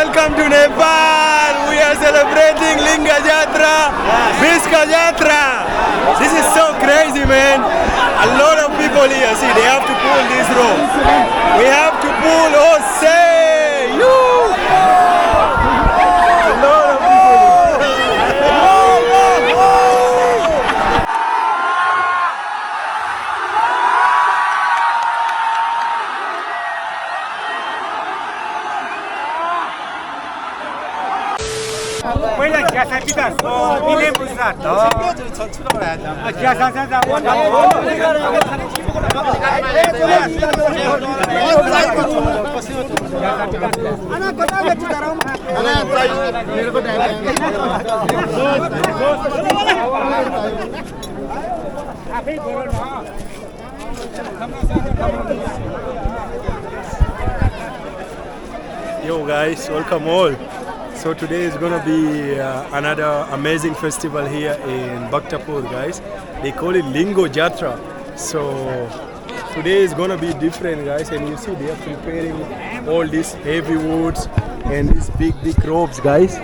welcome to Nepal. We are celebrating Lingo Jatra, Biska Jatra. This is so crazy, man. A lot of people here. See, they have to pull this rope. We have to pull. Oh, say you. A lot of people. पहिला gas पितास दिने बुझ्दा gas Yo guys, welcome all. So today is going to be another amazing festival here in Bhaktapur, guys. They call it Lingo Jatra. So today is going to be different, guys. And you see they are preparing all these heavy woods and these big ropes, guys.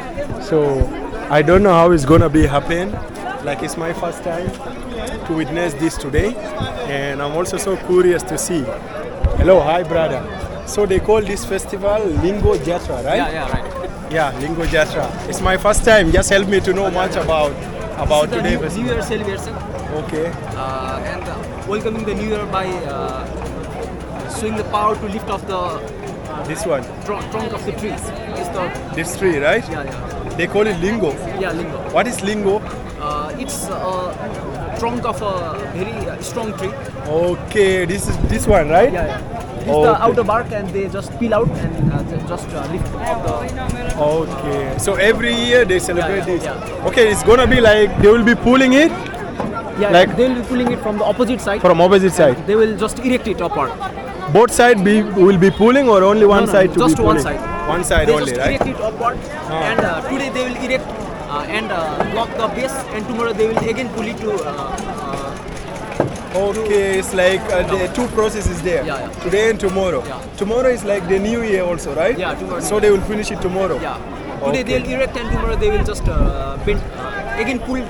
So I don't know how it's going to be happen. Like it's my first time to witness this today. And I'm also so curious to see. Hello, hi brother. So they call this festival Lingo Jatra, right? Yeah, right. Yeah, Lingo Jatra. It's my first time. Just help me to know much about today. New Year celebration. Okay. And welcoming the New Year by showing the power to lift off the This one. trunk of the trees. This tree, right? Yeah. They call it Lingo. Yeah, lingo. What is Lingo? It's a trunk of a very strong tree. Okay, this one, right? Yeah. This is the outer bark, and they just peel out and just lift off the. Okay. So every year they celebrate this. Yeah. Okay, it's gonna be like they will be pulling it. Yeah, Like- they will be pulling it from the opposite side. From opposite side. They will just erect it upward. Both sides will be pulling, or only one No, side to just be one pulling? side. One side They only, just right? erect it upward, and today they will erect and block the base, and tomorrow they will again pull it to. Okay, it's like the two processes there. Yeah. Today and tomorrow. Yeah. Tomorrow is like the new year also, right? Yeah, tomorrow. So they will finish it tomorrow. Yeah. Today they will erect, and tomorrow they will just bend. Again pull.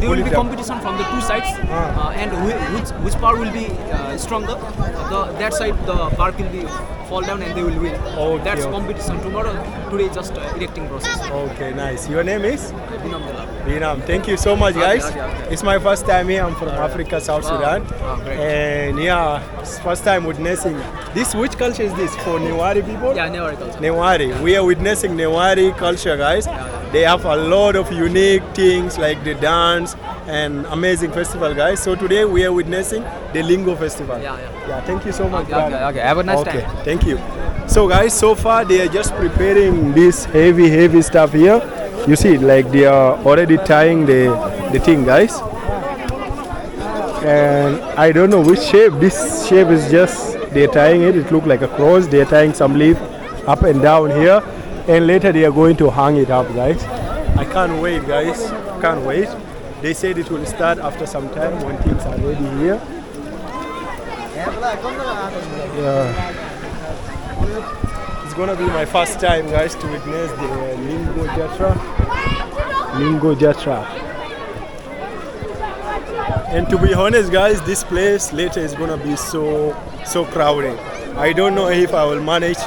There will it be up. competition from the two sides, and which part will be stronger. That side the bark will be fall down, and they will win. Okay, That's okay. competition tomorrow. Today is just erecting process. Okay, nice. Your name is? Alhamdulillah. Binam. Thank you so much, guys. Okay. It's my first time here. I'm from Africa, South Sudan. Great. And yeah, it's first time witnessing. Which culture is this? For Newari people? Yeah, never culture. Newari. We are witnessing Newari culture, guys. They have a lot of unique things like the dance and amazing festival, guys. So today we are witnessing the Lingo Festival. Yeah. Yeah, thank you so much. Okay. brother. Have a nice Okay, time. thank you. So guys, so far they are just preparing this heavy stuff here. You see, like they are already tying the thing, guys. And I don't know which shape. This shape is just, they're tying it. It looks like a cross. They're tying some leaf up and down here. And later they are going to hang it up, guys. I can't wait, guys. Can't wait. They said it will start after some time when things are ready here. Yeah. It's gonna be my first time, guys, to witness the Lingo Jatra. Lingo Jatra. And to be honest, guys, this place later is gonna be so crowded. I don't know if I will manage.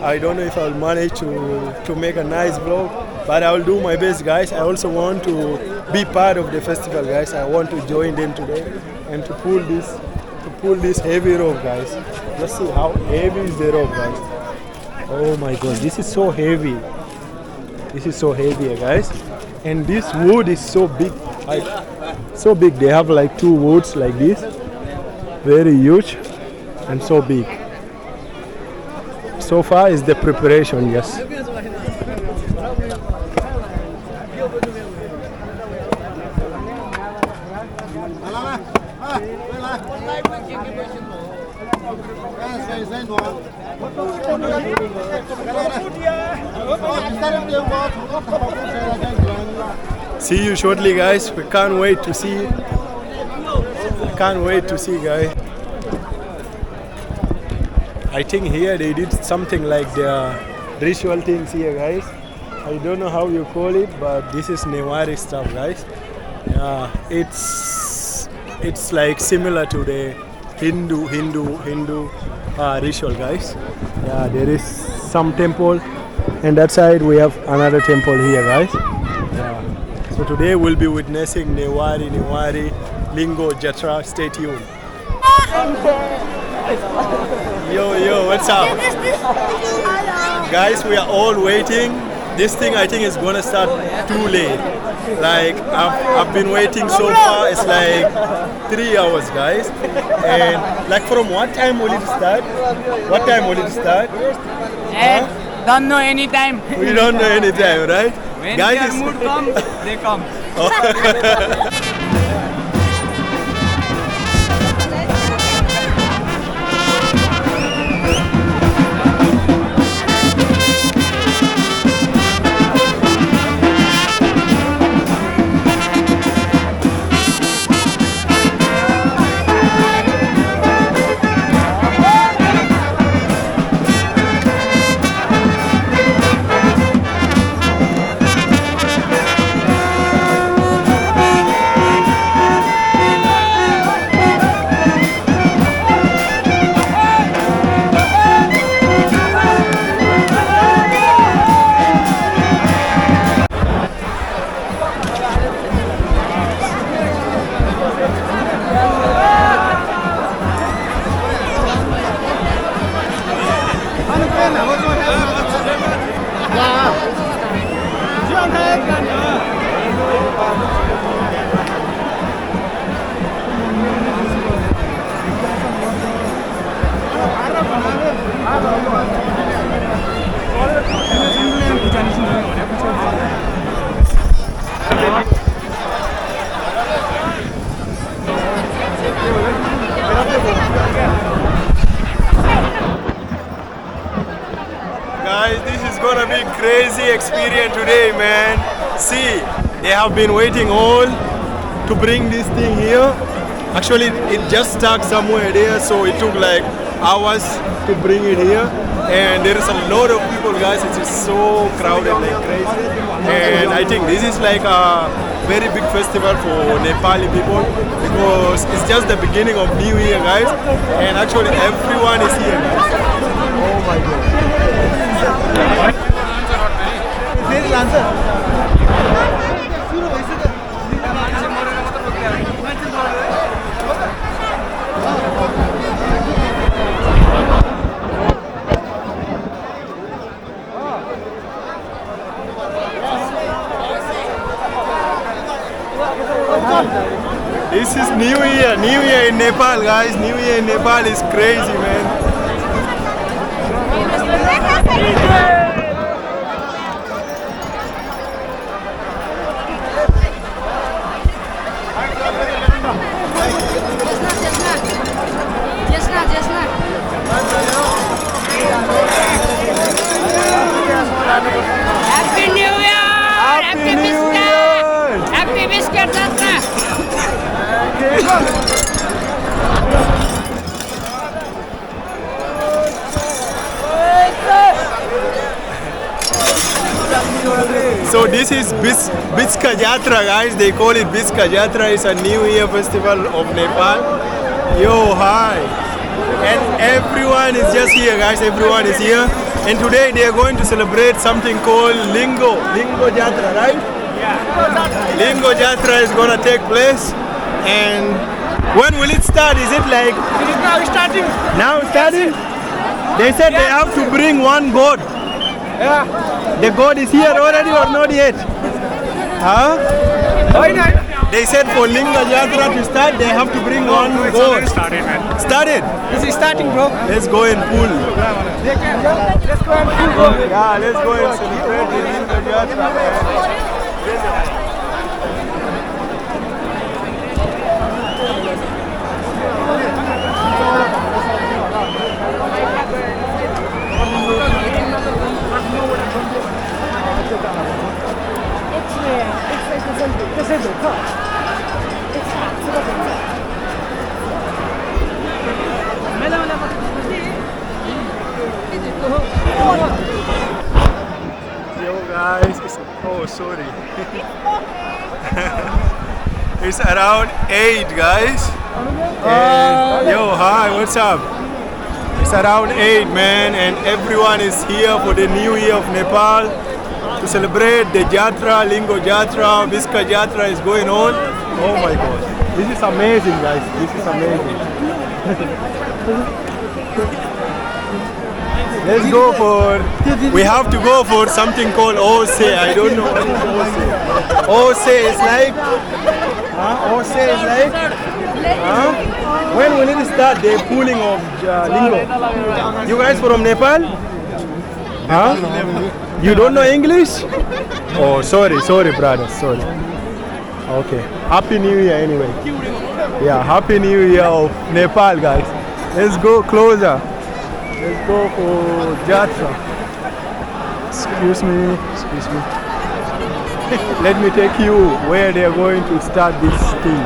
I don't know if I will manage to make a nice vlog, but I will do my best, guys. I also want to be part of the festival, guys. I want to join them today and to pull this heavy rope, guys. Let's see how heavy is the rope, guys. Oh my god, this is so heavy. This is so heavy, guys. And this wood is so big. Like, so big. They have like two woods like this. Very huge and so big. So far is the preparation, yes. See you shortly, guys. We can't wait to see. Can't wait to see, guys. I think here they did something like the ritual things here, guys. I don't know how you call it, but this is Newar stuff, guys. Yeah, it's like similar to the Hindu ritual, guys. Yeah, there is some temple, and that side we have another temple here, guys. Yeah. So today we'll be witnessing Newari Lingo Jatra. Stay tuned. Yo, what's up? Guys, we are all waiting. This thing I think is gonna start too late. Like I've been waiting so far. It's like 3 hours, guys. And like from what time will it start? What time will it start? Don't know any time. We don't know any time, right? When guys, their mood comes, they come. Guys, this is gonna be crazy experience today, man. See, they have been waiting all to bring this thing here. Actually, it just stuck somewhere there, so it took like hours to bring it here. And there is a lot of people, guys. It is so crowded like crazy. And I think this is like a very big festival for Nepali people because it's just the beginning of New Year, guys. And actually, everyone is here, guys. Oh my God. This is New Year in Nepal, guys. New Year in Nepal is crazy, man. Happy New Year! Happy New Year! Happy Biska Jatra! So this is Biska Jatra, guys. They call it Biska Jatra. It's a New Year festival of Nepal. Yo, hi. And everyone is just here, guys. Everyone is here. And today they are going to celebrate something called Lingo Jatra, right? Yeah. Lingo Jatra is gonna take place. And when will it start? Is it like? It is now starting. Now starting? They said they have to bring one goat. Yeah. The goat is here already or not yet? Huh? Why not? They said for Lingo Jatra to start, they have to bring one goat. Started, man. Started? This is starting, bro. Let's go and pull. Let's go and pull, bro. Yeah, let's go and celebrate the Lingo Jatra, man. guys. Oh, sorry. It's around 8, guys. And, yo, hi, what's up? It's around 8, man, and everyone is here for the New Year of Nepal to celebrate the Jatra, Lingo Jatra, Biska Jatra is going on. Oh my God, this is amazing, guys. This is amazing. Let's go for. We have to go for something called Ose. I don't know what is Ose. Ose is like. Ose is like. When we need to start the pooling of lingo. You guys from Nepal? You don't know English? Oh, sorry, brother, sorry. Okay, Happy New Year anyway. Yeah, Happy New Year of Nepal, guys. Let's go closer. Let's go for Jatra. Excuse me. Let me take you where they are going to start this thing.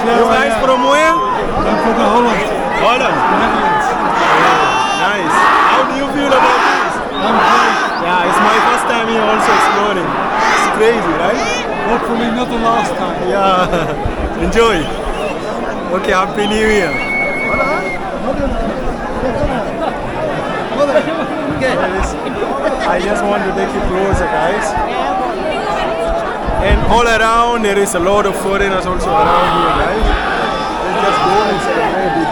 You guys from where? I'm from Holland. Holland. Nice. How do you feel about this? I'm great. Yeah, it's my first time here also exploring. It's crazy, right? Hopefully not the last time. Yeah. Enjoy. Okay, Happy New Year. I just want to take you closer, guys. And all around there is a lot of foreigners also around here, guys. Let's just go and celebrate it.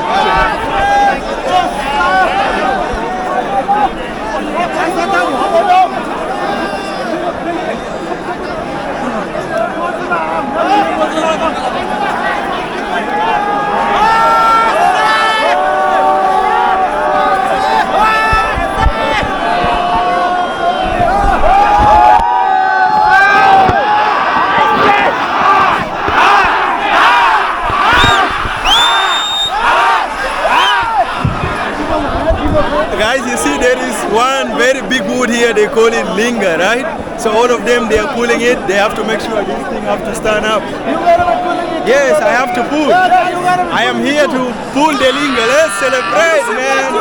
Guys, you see there is one very big wood here, they call it linga, right? So all of them, they are pulling it, they have to make sure this thing have to stand up. Yes, I have to pull. I am here to pull the linga. Let's celebrate, man.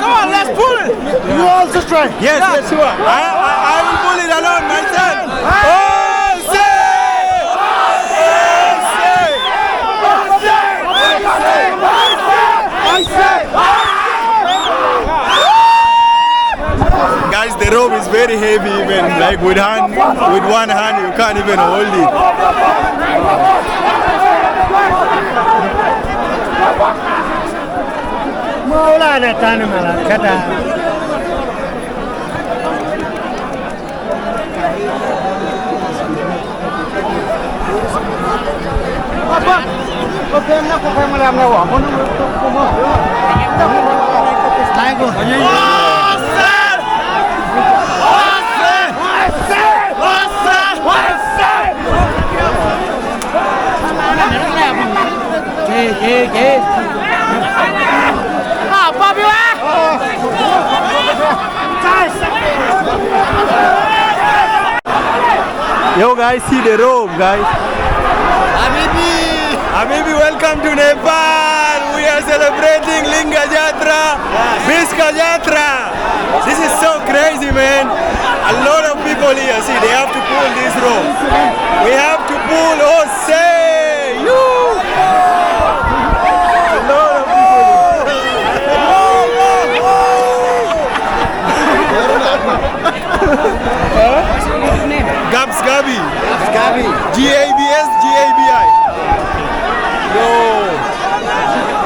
Come on, let's pull it. You also try. Yes, sure. I will pull it alone myself. Guys, the rope is very heavy even, like with one hand you can't even hold it. Yo guys, see the rope, guys. Habibi, welcome to Nepal. We are celebrating Lingo Jatra, Biska Jatra. This is so crazy, man. A lot of people here, see, they have to pull this rope. We have to pull, oh say, you. A lot of people here. Gabs, Gabi. Gabs, Gabi. Yo.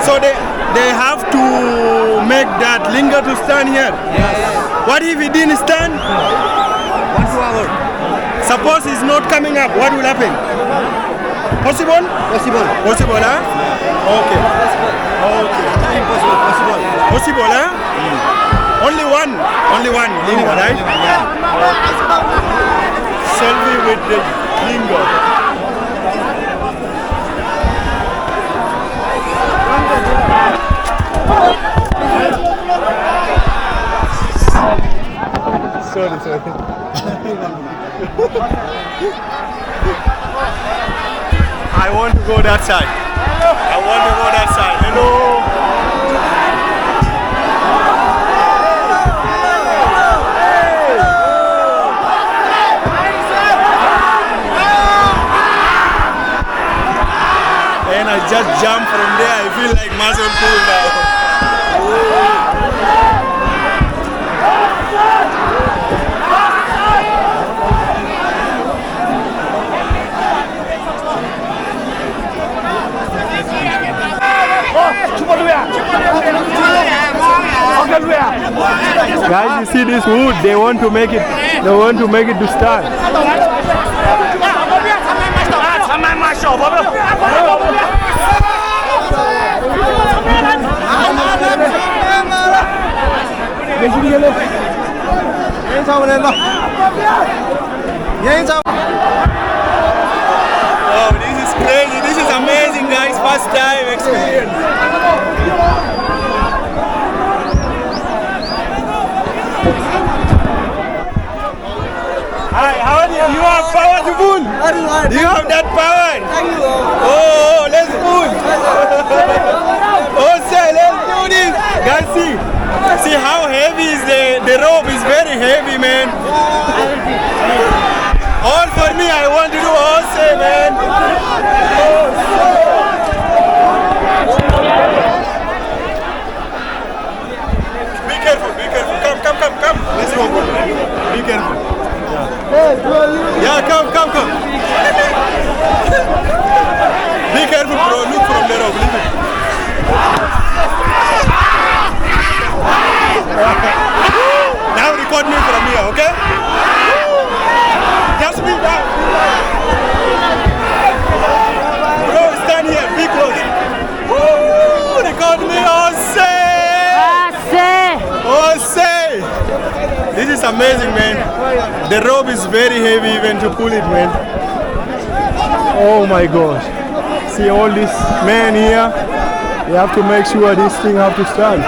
So they have to make that linga to stand here. Yes. What if it didn't stand? 1 2 hours. Suppose it's not coming up, what will happen? Possible? Possible. Possible, huh? Okay. Okay. Impossible. Possible. Possible, huh? Only one. Only one. Lingo, right? Selfie with the lingo. Sorry. I want to go that side. I want to go that side. Hello. And I just jump from there. I feel like muscle pull now. Guys, you see this wood? They want to make it. They want to make it to stand. Oh, this is crazy. This is amazing, guys. First time experience. Hi, how are you? You have power to pull. You have that power. Oh, let's pull. Oh, say, let's do this. Guys, see how heavy is the rope is very heavy, man. All for me. I want to do all say, man. Be careful. Come. Let's go. Be careful. Yeah, come. Be careful, bro. Look from the rope. Leave it. Now record me from here, okay? Just be down. Bro, stand here. Be close. Woo! Record me. Oh, say. This is amazing, man. The rope is very heavy even to pull it, man. Oh my gosh. See all this men here. You have to make sure this thing have to stand.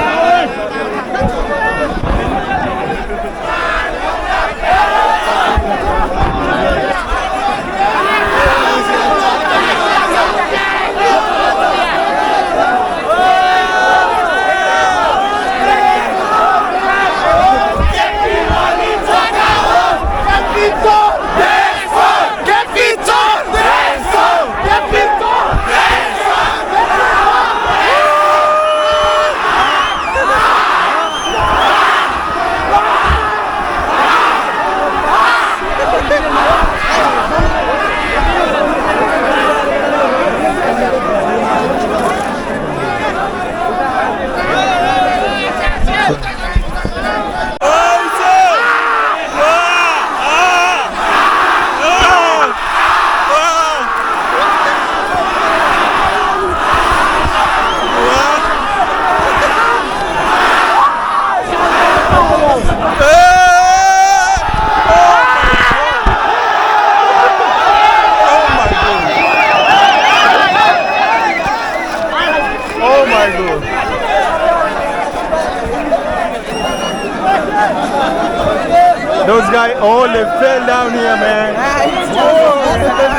Those guys, all they fell down here, man.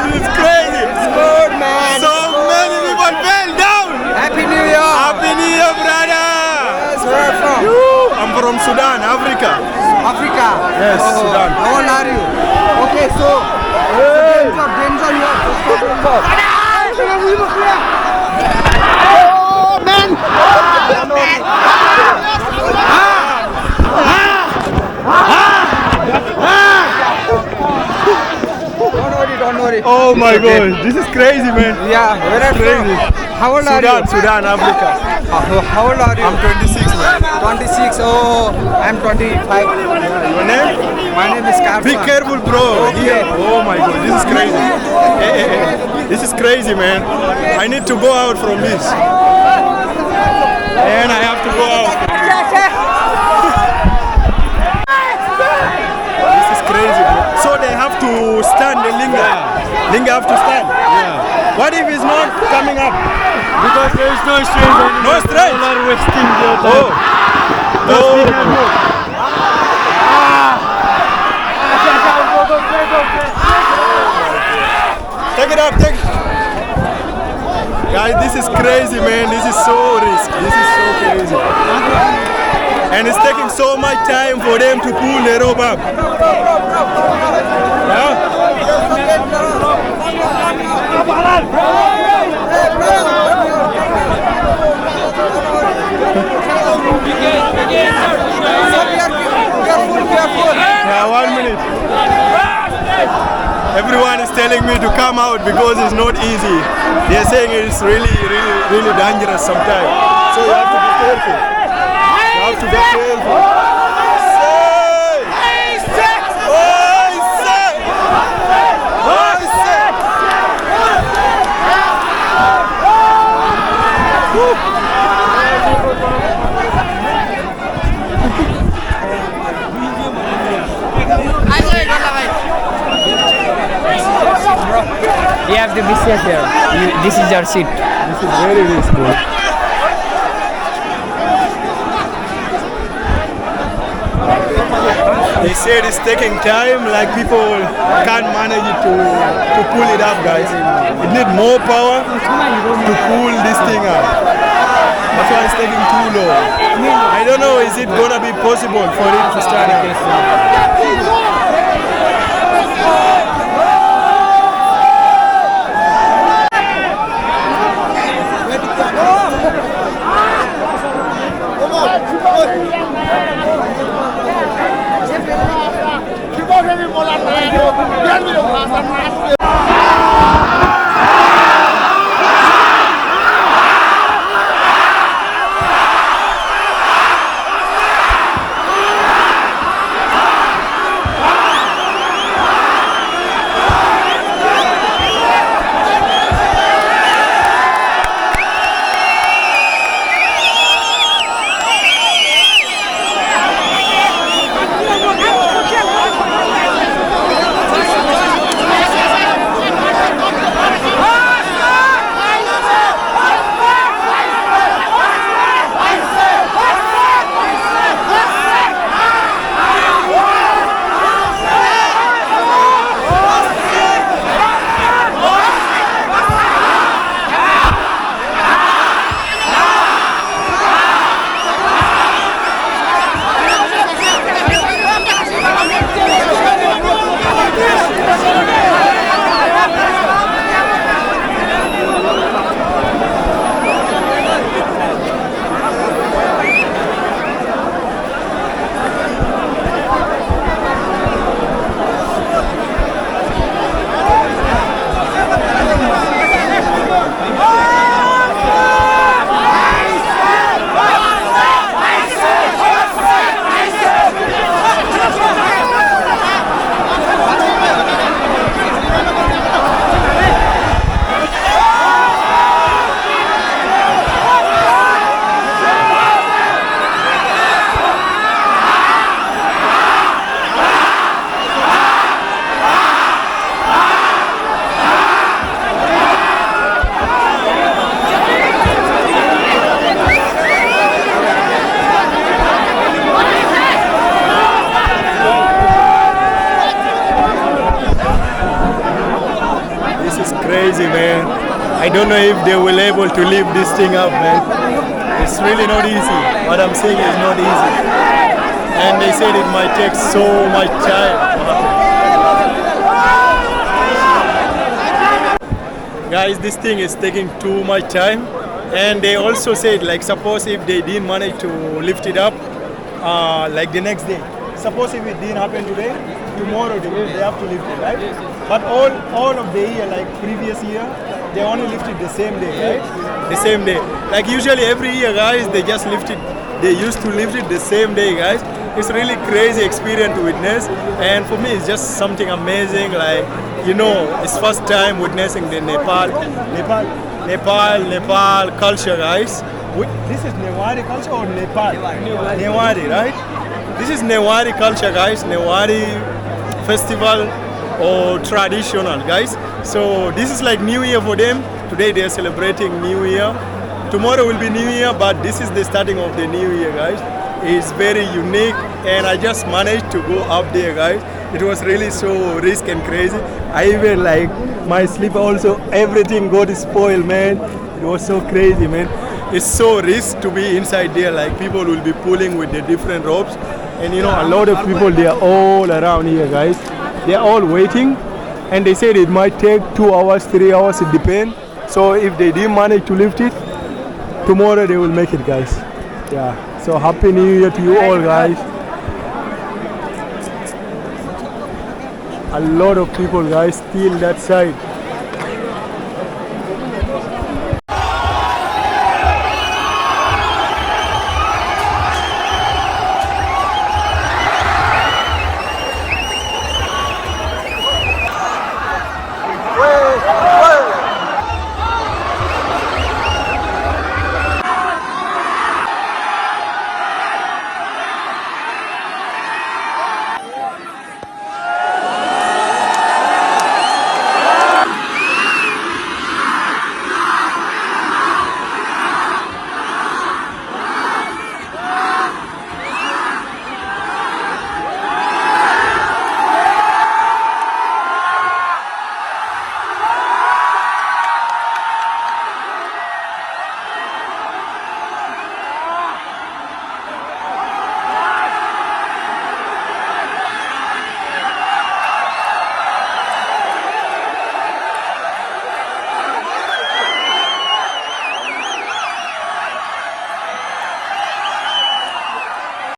This is crazy. It's good, man. So many people fell down. Happy New Year. Happy New Year, brother. Yes, where are you from? I'm from Sudan, Africa. Africa. Yes, Sudan. How old are you? Okay, so danger you are. Oh, man. Don't worry. Oh my God, this is crazy, man. Yeah, where are you Crazy. from? How old are you? Sudan, Africa. How old are you? I'm 26, man. 26. Oh, I'm 25. Your name? My name is Kathmandu. Be careful, bro. Okay. Oh my God, this is crazy. Hey. This is crazy, man. I need to go out from this. And I have to go out. This is crazy, bro. So they have to stand the linga. Linga have to stand. Yeah. What if it's not coming up? Because there is no strength anymore. No strength? All are wasting their time. Oh. Oh. Take it up, take it. Guys, this is crazy, man. This is so risky. This is so crazy. And it's taking so much time for them to pull the rope up. Yeah? Yeah, 1 minute. Everyone is telling me to come out because it's not easy. They're saying it's really dangerous sometimes. So you have to be careful. You have to be careful. You have to be safe here. This is your seat. This is very risky. They said it's taking time, like people can't manage it to pull it up, guys. It needs more power to pull this thing up. That's why it's taking too long. I don't know, is it gonna be possible for it to stand up? Crazy, man. I don't know if they will able to lift this thing up, man. It's really not easy. What I'm saying is not easy. And they said it might take so much time. Guys, this thing is taking too much time. And they also said, like, suppose if they didn't manage to lift it up, like the next day. Suppose if it didn't happen today, tomorrow they have to lift it, right? But all of the year, like previous year, they only lift it the same day, right? The same day. Like usually every year, guys, they just lift it they used to lift it the same day, guys. It's really crazy experience to witness, and for me it's just something amazing. Like, you know, it's first time witnessing the Nepal culture, guys. This is Newari culture or Nepal? Newari, right? This is Newari culture, guys. Newari festival or traditional, guys. So this is like New Year for them. Today they are celebrating New Year. Tomorrow will be New Year, but this is the starting of the New Year, guys. It's very unique, and I just managed to go up there, guys. It was really so risky and crazy. I even like my sleep also, everything got spoiled, man. It was so crazy, man. It's so risky to be inside there. Like, people will be pulling with the different ropes, and you know, a lot of people, they are all around here, guys. They are all waiting, and they said it might take 2 hours, 3 hours, it depends. So if they didn't manage to lift it, tomorrow they will make it, guys. Yeah. So happy New Year to you all, guys. A lot of people, guys, still that side.